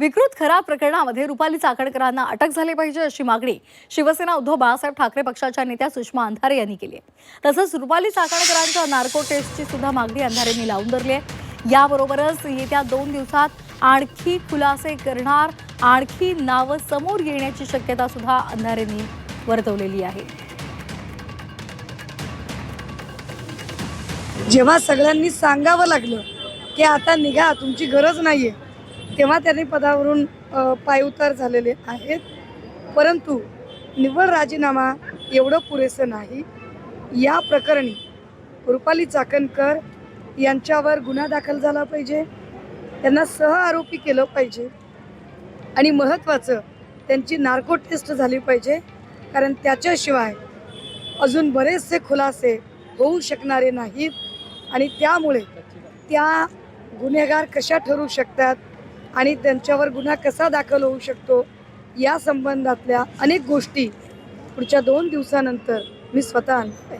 विकृत खराब प्रकरणामध्ये रुपाली चाकणकरांना अटक झाली पाहिजे अशी मागणी शिवसेना उद्धव बाळासाहेब ठाकरे पक्षाच्या नेत्या सुषमा अंधारे यांनी केली आहे। तसंच रुपाली चाकणकरांच्या नार्को टेस्टची सुद्धा मागणी अंधारेंनी लावून धरली आहे। याबरोबरच येत्या 2 दिवसात आणखी खुलासे करणार, आणखी नावं समोर येण्याची शक्यता सुद्धा अंधारेंनी वर्तवलेली आहे। जेव्हा सगळ्यांनी सांगावं लागलं की आता निघा, तुमची गरज नाहीये, तेव्हा त्यांनी पदावरून पायउतार झालेले आहेत। परंतु निव्वळ राजीनामा एवढं पुरेसं नाही। या प्रकरणी रुपाली चाकणकर यांच्यावर गुन्हा दाखल झाला पाहिजे, त्यांना सह आरोपी केलं पाहिजे आणि महत्त्वाचं त्यांची नार्को टेस्ट झाली पाहिजे, कारण त्याच्याशिवाय अजून बरेचसे खुलासे होऊ शकणारे नाहीत आणि त्यामुळे त्या गुन्हेगार कशा ठरू शकतात आणि त्यांच्यावर गुन्हा कसा दाखल होऊ शकतो या संबंधातल्या अनेक गोष्टी पुढच्या 2 दिवसानंतर मी स्वतः आणते।